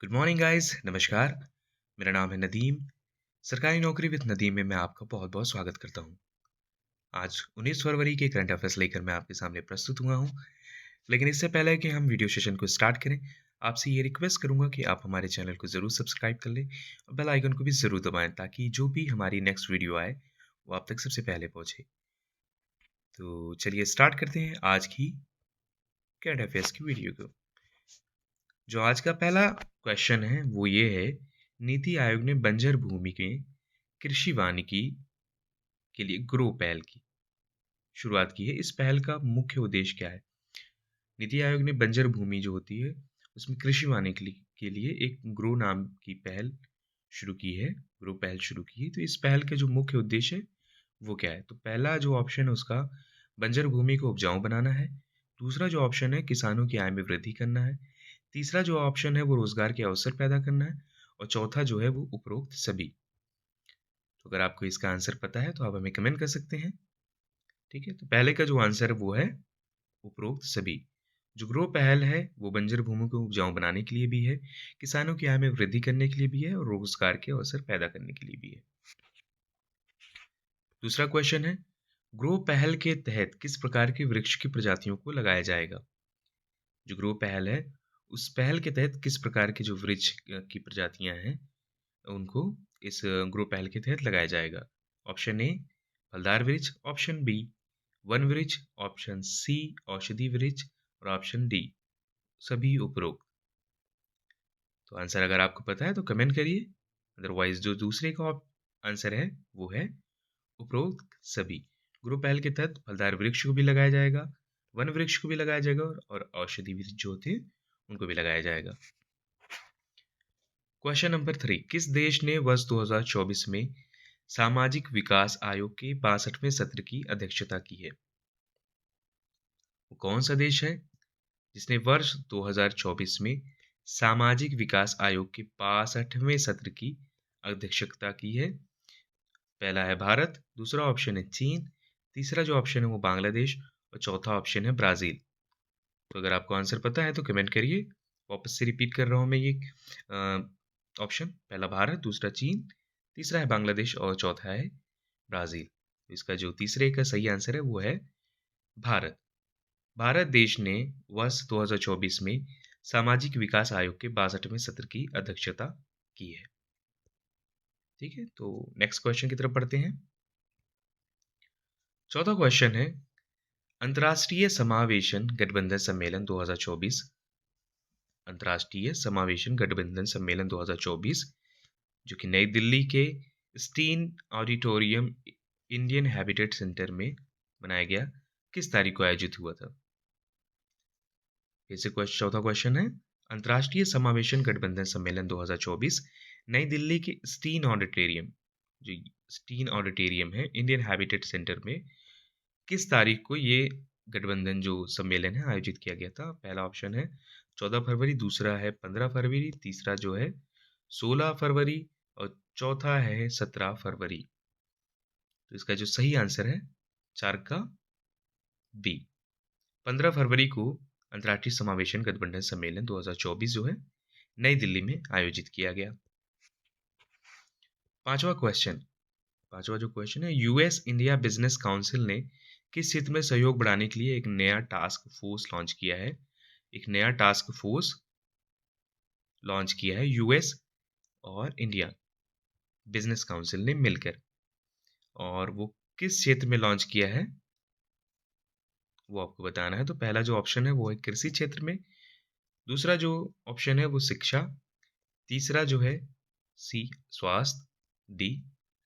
Good morning guys, नमस्कार। मेरा नाम है नदीम। सरकारी नौकरी विद नदीम में मैं आपका बहुत-बहुत स्वागत करता हूँ। आज 19 फरवरी के करंट अफेयर्स लेकर मैं आपके सामने प्रस्तुत हुआ हूँ। लेकिन इससे पहले कि हम वीडियो सेशन को स्टार्ट करें, आपसे ये रिक्वेस्ट करूँगा कि आप हमारे चैनल को ज़रूर सब्सक्राइब कर लें और बेल आइकन को भी ज़रूर दबाएँ ताकि जो भी हमारी नेक्स्ट वीडियो आए, वो आप तक सबसे पहले पहुँचे। तो चलिए स्टार्ट करते हैं आज की करंट अफेयर्स की वीडियो को। जो आज का पहला क्वेश्चन है वो ये है, नीति आयोग ने बंजर भूमि के कृषि वानिकी के लिए ग्रो पहल की शुरुआत की है। इस पहल का मुख्य उद्देश्य क्या है? नीति आयोग ने बंजर भूमि जो होती है उसमें कृषि वानिकी के लिए एक ग्रो नाम की पहल शुरू की है, ग्रो पहल शुरू की है। तो इस पहल का जो मुख्य उद्देश्य है वो क्या है? तो पहला जो ऑप्शन है उसका बंजर भूमि को उपजाऊ बनाना है। दूसरा जो ऑप्शन है किसानों की आय में वृद्धि करना है। तीसरा जो ऑप्शन है वो रोजगार के अवसर पैदा करना है और चौथा जो है वो उपरोक्त सभी। तो अगर आपको इसका आंसर पता है तो आप हमें कमेंट कर सकते हैं। ठीक है, तो पहले का जो आंसर है वो है उपरोक्त सभी। जो ग्रो पहल है वो बंजर भूमि को उपजाऊ बनाने के लिए भी है, किसानों की आय में वृद्धि करने के लिए भी है और रोजगार के अवसर पैदा करने के लिए भी है। दूसरा क्वेश्चन है, ग्रो पहल के तहत किस प्रकार के वृक्ष की प्रजातियों को लगाया जाएगा? जो ग्रो पहल है उस पहल के तहत किस प्रकार के जो वृक्ष की प्रजातियां हैं उनको इस ग्रो पहल के तहत लगाया जाएगा? ऑप्शन ए फलदार वृक्ष, ऑप्शन बी वन वृक्ष, ऑप्शन सी औषधि वृक्ष और ऑप्शन डी सभी उपरोक्त। तो आंसर अगर आपको पता है तो कमेंट करिए, अदरवाइज जो दूसरे का आंसर है वो है उपरोक्त सभी। ग्रुप पहल के तहत फलदार वृक्ष को भी लगाया जाएगा, वन वृक्ष को भी लगाया जाएगा और औषधि वृक्ष जो होते हैं उनको भी लगाया जाएगा। क्वेश्चन नंबर 3, किस देश ने वर्ष 2024 में सामाजिक विकास आयोग के 62वें सत्र की अध्यक्षता की है? वो कौन सा देश है जिसने वर्ष 2024 में सामाजिक विकास आयोग के 62वें सत्र की अध्यक्षता की है? पहला है भारत, दूसरा ऑप्शन है चीन, तीसरा जो ऑप्शन है वो बांग्लादेश और चौथा ऑप्शन है ब्राज़ील। तो अगर आपको आंसर पता है तो कमेंट करिए। वापस से रिपीट कर रहा हूँ मैं ये ऑप्शन, पहला भारत, दूसरा चीन, तीसरा है बांग्लादेश और चौथा है ब्राज़ील। तो इसका जो तीसरे का सही आंसर है वो है भारत। भारत देश ने वर्ष 2024 में सामाजिक विकास आयोग के 62वें सत्र की अध्यक्षता की है। ठीक है, तो नेक्स्ट क्वेश्चन की तरफ बढ़ते हैं। चौथा क्वेश्चन है, अंतर्राष्ट्रीय समावेशन गठबंधन सम्मेलन 2024, अंतर्राष्ट्रीय समावेशन गठबंधन सम्मेलन 2024 जो कि नई दिल्ली के Stein auditorium Indian habitat centre में मनाया गया, किस तारीख को आयोजित हुआ था? फिर से चौथा क्वेश्चन है, अंतर्राष्ट्रीय समावेशन गठबंधन सम्मेलन 2024 नई दिल्ली के स्टीन ऑडिटोरियम, जो स्टीन ऑडिटोरियम है इंडियन हैबिटेट सेंटर में, किस तारीख को ये गठबंधन जो सम्मेलन है आयोजित किया गया था? पहला ऑप्शन है 14 फरवरी, दूसरा है 15 फरवरी, तीसरा जो है 16 फरवरी और चौथा है 17 फरवरी। तो इसका जो सही आंसर है 4 का बी, 15 फरवरी को अंतर्राष्ट्रीय समावेशन गठबंधन सम्मेलन 2024 जो है नई दिल्ली में आयोजित किया गया। पांचवा क्वेश्चन, पांचवा जो क्वेश्चन है, यूएस इंडिया बिजनेस काउंसिल ने किस क्षेत्र में सहयोग बढ़ाने के लिए एक नया टास्क फोर्स लॉन्च किया है? एक नया टास्क फोर्स लॉन्च किया है यूएस और इंडिया बिजनेस काउंसिल ने मिलकर, और वो किस क्षेत्र में लॉन्च किया है वो आपको बताना है। तो पहला जो ऑप्शन है वो है कृषि क्षेत्र में, दूसरा जो ऑप्शन है वो शिक्षा, तीसरा जो है सी स्वास्थ्य, डी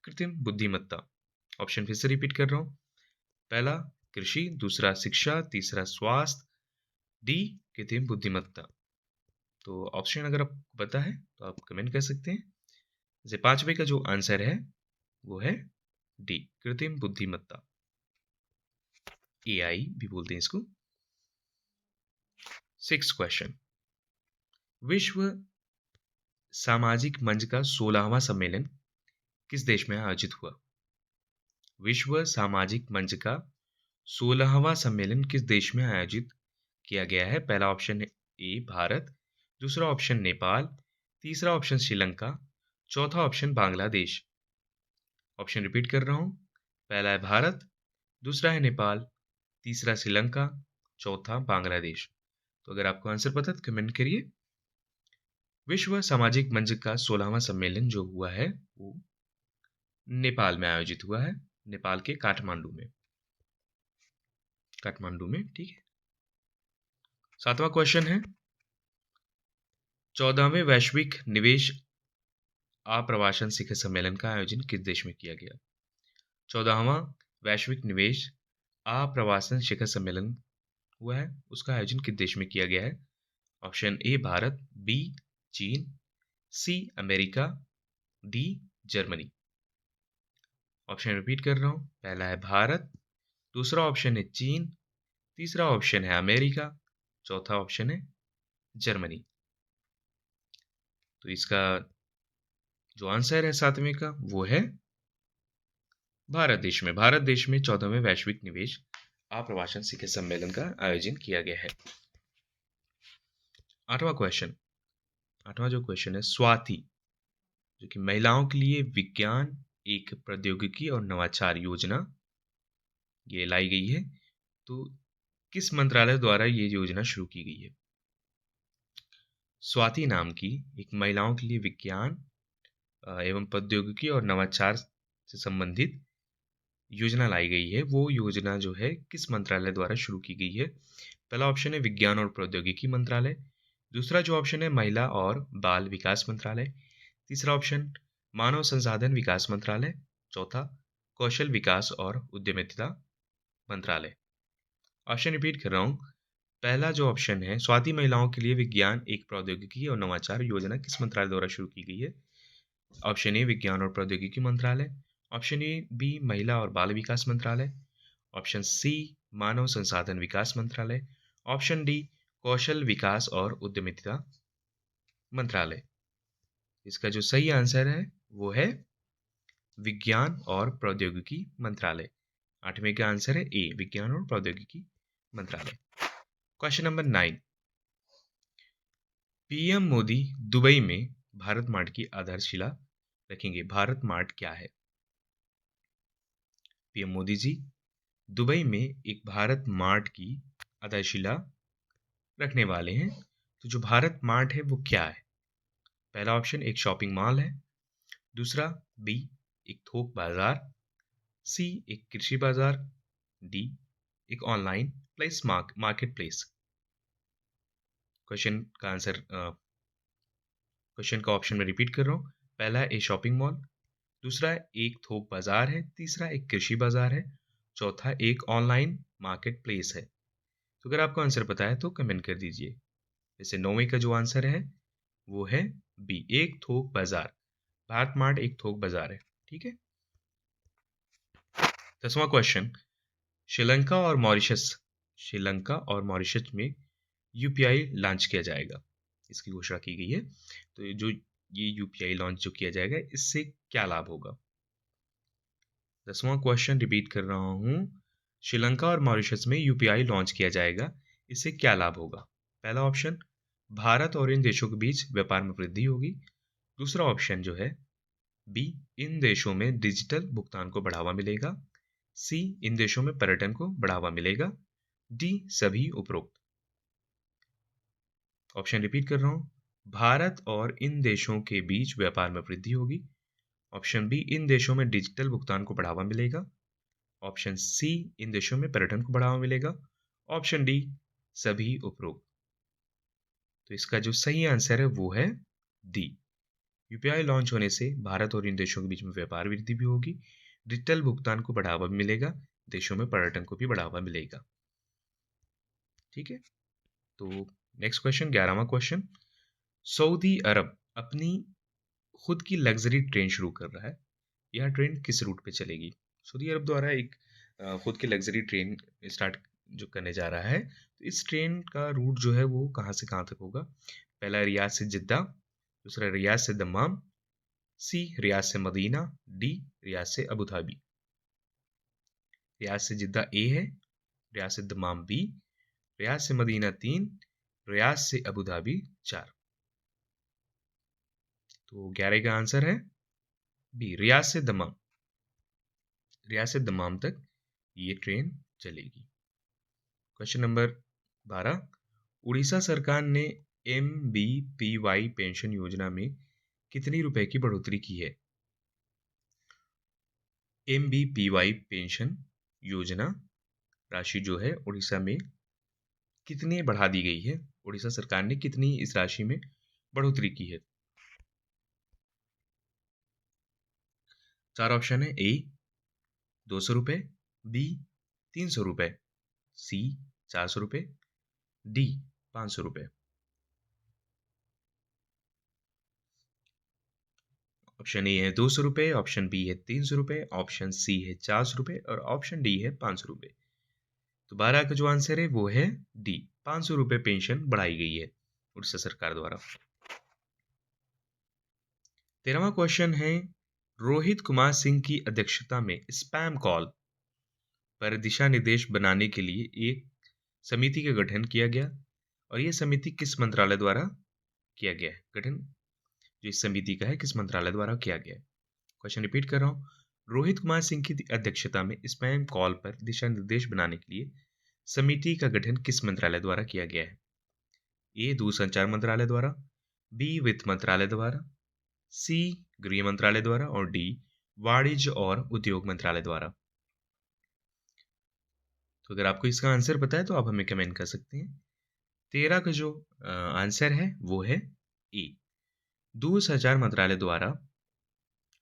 कृत्रिम बुद्धिमत्ता। ऑप्शन फिर से रिपीट कर रहा हूँ, पहला कृषि, दूसरा शिक्षा, तीसरा स्वास्थ्य, डी कृत्रिम बुद्धिमत्ता। तो ऑप्शन अगर आपको पता है तो आप कमेंट कर सकते हैं। जैसे पांचवे का जो आंसर है वो है डी कृत्रिम बुद्धिमत्ता, एआई भी बोलते हैं इसको। सिक्स क्वेश्चन, विश्व सामाजिक मंच का 16वां सम्मेलन किस देश में आयोजित हुआ? विश्व सामाजिक मंच का 16वां सम्मेलन किस देश में आयोजित किया गया है? पहला ऑप्शन है ए भारत, दूसरा ऑप्शन नेपाल, तीसरा ऑप्शन श्रीलंका, चौथा ऑप्शन बांग्लादेश। ऑप्शन रिपीट कर रहा हूँ। पहला है भारत, दूसरा है नेपाल, तीसरा श्रीलंका, चौथा बांग्लादेश। तो अगर आपको आंसर पता है तो कमेंट करिए। विश्व सामाजिक मंच का 16वां सम्मेलन जो हुआ है वो नेपाल में आयोजित हुआ है, नेपाल के काठमांडू में। ठीक है। 7वां क्वेश्चन है, 14वें वैश्विक निवेश आप्रवासन शिखर सम्मेलन का आयोजन किस देश में किया गया? 14वां वैश्विक निवेश आप्रवासन शिखर सम्मेलन हुआ है, उसका आयोजन किस देश में किया गया है? ऑप्शन ए भारत, बी चीन, C America, D Germany. Option repeat कर रहा हूं। पहला है भारत, दूसरा ऑप्शन है चीन, तीसरा ऑप्शन है अमेरिका, चौथा ऑप्शन है जर्मनी। तो इसका जो आंसर है 7वें का वो है भारत देश में। भारत देश में 14वें वैश्विक निवेश आप्रवासन शिखर सम्मेलन का आयोजन किया गया है। 8वां जो क्वेश्चन है, स्वाति जो कि महिलाओं के लिए विज्ञान, एक प्रौद्योगिकी और नवाचार योजना ये लाई गई है। तो किस मंत्रालय द्वारा ये योजना शुरू की गई है? स्वाति नाम की एक महिलाओं के लिए विज्ञान एवं प्रौद्योगिकी और नवाचार से संबंधित योजना लाई गई है। वो योजना जो है किस मंत्रालय द्वारा शुरू की गई है? पहला ऑप्शन है विज्ञान और प्रौद्योगिकी मंत्रालय, दूसरा जो ऑप्शन है महिला और बाल विकास मंत्रालय, तीसरा ऑप्शन मानव संसाधन विकास मंत्रालय, चौथा कौशल विकास और उद्यमिता मंत्रालय। ऑप्शन रिपीट कर रहा हूँ। पहला जो ऑप्शन है स्वाति महिलाओं के लिए विज्ञान, एक प्रौद्योगिकी और नवाचार योजना किस मंत्रालय द्वारा शुरू की गई है? ऑप्शन ए विज्ञान और प्रौद्योगिकी मंत्रालय, ऑप्शन ए बी महिला और बाल विकास मंत्रालय, ऑप्शन सी मानव संसाधन विकास मंत्रालय, ऑप्शन डी कौशल विकास और उद्यमिता मंत्रालय। इसका जो सही आंसर है वो है विज्ञान और प्रौद्योगिकी मंत्रालय। 8वें का आंसर है ए विज्ञान और प्रौद्योगिकी मंत्रालय। Question number 9, PM Modi Dubai में भारत मार्ट की आधारशिला रखेंगे। भारत मार्ट क्या है? पीएम मोदी जी दुबई में एक भारत मार्ट की आधारशिला रखने वाले हैं। तो जो भारत मार्ट है वो क्या है? पहला ऑप्शन एक शॉपिंग मॉल है, दूसरा बी एक थोक बाजार, सी एक कृषि बाजार, डी एक online place market place. Question का ऑप्शन में रिपीट कर रहा हूँ। पहला है ए शॉपिंग मॉल, दूसरा एक थोक बाजार है, तीसरा एक कृषि बाजार है, चौथा एक ऑनलाइन मार्केट प्लेस है। तो अगर आपको आंसर पता है तो कमेंट कर दीजिए। जैसे 9वें का जो आंसर है वो है बी एक थोक बाजार। भारत मार्ट एक थोक बाजार है। ठीक है। 10वां क्वेश्चन, श्रीलंका और मॉरिशस में यूपीआई लॉन्च किया जाएगा, इसकी घोषणा की गई है। तो ये यूपीआई लॉन्च जो किया जाएगा इससे क्या लाभ होगा? 10वां क्वेश्चन रिपीट कर रहा हूँ, श्रीलंका और मॉरिशस में यूपीआई लॉन्च किया जाएगा, इससे क्या लाभ होगा? पहला ऑप्शन भारत और इन देशों के बीच व्यापार में वृद्धि होगी, दूसरा ऑप्शन जो है बी इन देशों में डिजिटल भुगतान को बढ़ावा मिलेगा, सी इन देशों में पर्यटन को बढ़ावा मिलेगा, डी सभी उपरोक्त। ऑप्शन रिपीट कर रहा हूं, भारत और इन देशों के बीच व्यापार में वृद्धि होगी, ऑप्शन बी इन देशों में डिजिटल भुगतान को बढ़ावा मिलेगा, ऑप्शन सी इन देशों में पर्यटन को बढ़ावा मिलेगा, ऑप्शन डी सभी उपरोक्त। तो इसका जो सही आंसर है वो है डी। यूपीआई लॉन्च होने से भारत और इन देशों के बीच में व्यापार वृद्धि भी होगी, डिजिटल भुगतान को बढ़ावा भी मिलेगा, देशों में पर्यटन को भी बढ़ावा मिलेगा। ठीक है। तो नेक्स्ट क्वेश्चन 11वां क्वेश्चन, सऊदी अरब अपनी खुद की लग्जरी ट्रेन शुरू कर रहा है, यह ट्रेन किस रूट पे चलेगी? सऊदी अरब द्वारा एक खुद की लग्जरी ट्रेन स्टार्ट जो करने जा रहा है, तो इस ट्रेन का रूट जो है वो कहाँ से कहाँ तक होगा? पहला रियाद से जिद्दा, दूसरा रियाद से दम्माम, सी रियाद से मदीना, डी रियाद से अबू धाबी। रियाद से जिद्दा ए है, रियाद से दम्माम बी, रियाद से मदीना 3, रियाद से अबू धाबी 4। तो 11 का आंसर है बी, रियाद से दमाम। रियाद से दमाम तक ये ट्रेन चलेगी। क्वेश्चन नंबर 12, उड़ीसा सरकार ने MBPY पेंशन योजना में कितनी रुपए की बढ़ोतरी की है? MBPY पेंशन योजना राशि जो है उड़ीसा में कितनी बढ़ा दी गई है? उड़ीसा सरकार ने कितनी इस राशि में बढ़ोतरी की है? चार ऑप्शन है। ए 200 रुपये, बी 300 रुपये, सी 400 रुपये, डी 500 रुपये। ऑप्शन ए है 200 रुपये, ऑप्शन बी है 300 रुपये, ऑप्शन सी है 400 रुपये और ऑप्शन डी है 500 रुपये। तो 12 का जो आंसर है वो है डी, 500 रुपये पेंशन बढ़ाई गई है उड़ीसा सरकार द्वारा। 13वां क्वेश्चन है, रोहित कुमार सिंह की अध्यक्षता में स्पैम कॉल पर दिशा निर्देश बनाने के लिए एक समिति का गठन किया गया और यह समिति किस मंत्रालय द्वारा किया गया है? गठन जो इस समिति का है किस मंत्रालय द्वारा किया गया है? क्वेश्चन रिपीट कर रहा हूँ, रोहित कुमार सिंह की अध्यक्षता में स्पैम कॉल पर दिशा निर्देश बनाने के लिए समिति का गठन किस मंत्रालय द्वारा किया गया है? ए दूरसंचार मंत्रालय द्वारा, बी वित्त मंत्रालय द्वारा, सी गृह मंत्रालय द्वारा और डी वाणिज्य और उद्योग मंत्रालय द्वारा। तो अगर आपको इसका आंसर पता है तो आप हमें कमेंट कर सकते हैं। 13 का जो आंसर है वो है ए, दूरसंचार मंत्रालय द्वारा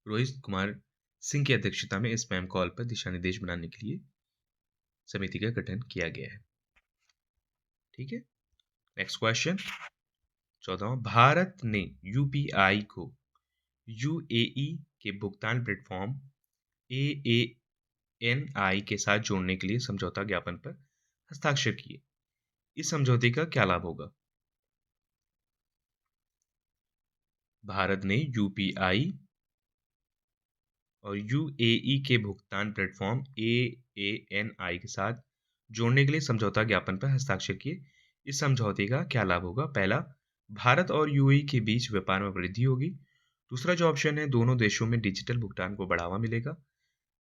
रोहित कुमार सिंह की अध्यक्षता में स्पैम कॉल पर दिशा निर्देश बनाने के लिए समिति का गठन किया गया है। ठीक है, नेक्स्ट क्वेश्चन 14वां, भारत ने यूपीआई को यूएई के भुगतान प्लेटफॉर्म AANI के साथ जोड़ने के लिए समझौता ज्ञापन पर हस्ताक्षर किए। इस समझौते का क्या लाभ होगा? भारत ने यूपीआई और यूएई के भुगतान प्लेटफॉर्म AANI के साथ जोड़ने के लिए समझौता ज्ञापन पर हस्ताक्षर किए। इस समझौते का क्या लाभ होगा? पहला, भारत और यूएई के बीच व्यापार में वृद्धि होगी। दूसरा जो ऑप्शन है, दोनों देशों में डिजिटल भुगतान को बढ़ावा मिलेगा।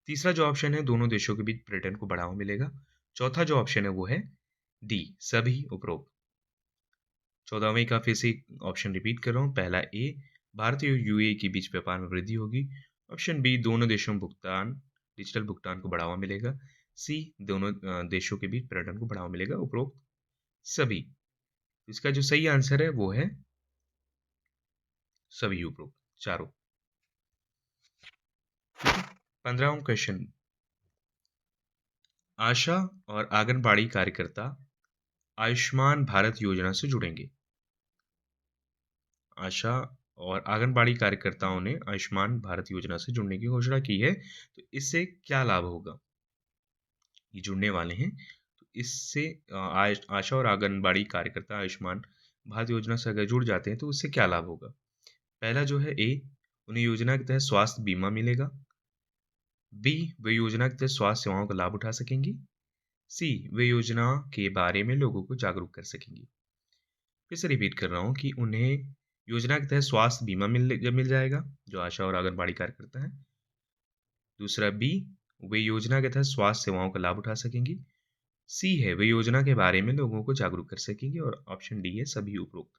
तीसरा जो ऑप्शन है, दोनों देशों के बीच पर्यटन को बढ़ावा मिलेगा। चौथा जो ऑप्शन है वो है डी, सभी उपरोक्त। 14वें का फिर से ऑप्शन रिपीट कर रहा हूँ। पहला ए, भारत और यूएई के बीच व्यापार में वृद्धि होगी। ऑप्शन बी, दोनों देशों में डिजिटल भुगतान को बढ़ावा मिलेगा। सी, दोनों देशों के बीच पर्यटन को बढ़ावा मिलेगा, उपरोक्त सभी। इसका जो सही आंसर है वो है सभी उपरोक्त चारों। 15वां क्वेश्चन, आशा और आंगनबाड़ी कार्यकर्ता आयुष्मान भारत योजना से जुड़ेंगे। आशा और आंगनबाड़ी कार्यकर्ताओं ने आयुष्मान भारत योजना से जुड़ने की घोषणा की है, तो इससे क्या लाभ होगा? ये जुड़ने वाले हैं, तो इससे आशा और आंगनबाड़ी कार्यकर्ता आयुष्मान भारत योजना से अगर जुड़ जाते हैं तो उससे क्या लाभ होगा? पहला जो है ए, उन्हें योजना के तहत स्वास्थ्य बीमा मिलेगा। बी, वे योजना के तहत स्वास्थ्य सेवाओं का लाभ उठा सकेंगी। सी, वे योजना के बारे में लोगों को जागरूक कर सकेंगी। फिर से रिपीट कर रहा हूँ कि उन्हें योजना के तहत स्वास्थ्य बीमा मिल जाएगा जो आशा और आंगनबाड़ी कार्यकर्ता हैं। दूसरा बी, वे योजना के तहत स्वास्थ्य सेवाओं का लाभ उठा सकेंगी। सी है, वे योजना के बारे में लोगों को जागरूक कर सकेंगे और ऑप्शन डी है सभी उपरोक्त।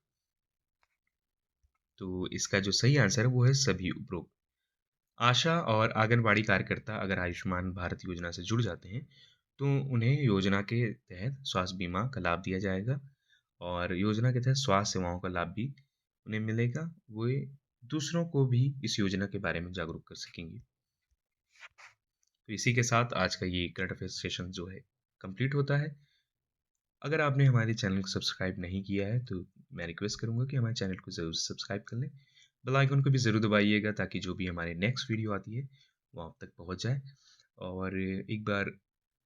तो इसका जो सही आंसर है वो है सभी उपरोक्त। आशा और आंगनबाड़ी कार्यकर्ता अगर आयुष्मान भारत योजना से जुड़ जाते हैं तो उन्हें योजना के तहत स्वास्थ्य बीमा का लाभ दिया जाएगा और योजना के तहत स्वास्थ्य सेवाओं का लाभ भी उन्हें मिलेगा। वो दूसरों को भी इस योजना के बारे में जागरूक कर सकेंगे। तो इसी के साथ आज का ये करंट अफेयर सेशन जो है कंप्लीट होता है। अगर आपने हमारे चैनल को सब्सक्राइब नहीं किया है तो मैं रिक्वेस्ट करूंगा कि हमारे चैनल को ज़रूर सब्सक्राइब कर लें। बेल आइकन को भी ज़रूर दबाइएगा ताकि जो भी हमारे नेक्स्ट वीडियो आती है वो आप तक पहुंच जाए। और एक बार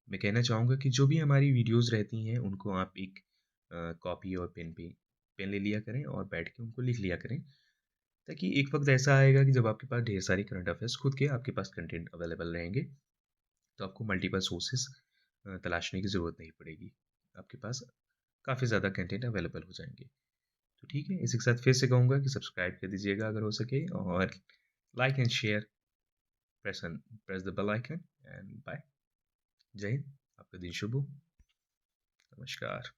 मैं कहना चाहूँगा कि जो भी हमारी वीडियोस रहती हैं उनको आप एक कॉपी और पेन ले लिया करें और बैठ के उनको लिख लिया करें, ताकि एक वक्त ऐसा आएगा कि जब आपके पास ढेर सारी करंट अफेयर्स खुद के आपके पास कंटेंट अवेलेबल रहेंगे तो आपको मल्टीपल सोर्सेस तलाशने की ज़रूरत नहीं पड़ेगी। आपके पास काफ़ी ज़्यादा कंटेंट अवेलेबल हो जाएंगे। तो ठीक है, इसी के साथ फिर से कहूँगा कि सब्सक्राइब कर दीजिएगा अगर हो सके, और like and share, press the bell icon, and bye. जय हिंद, आपका दिन शुभ हो। नमस्कार।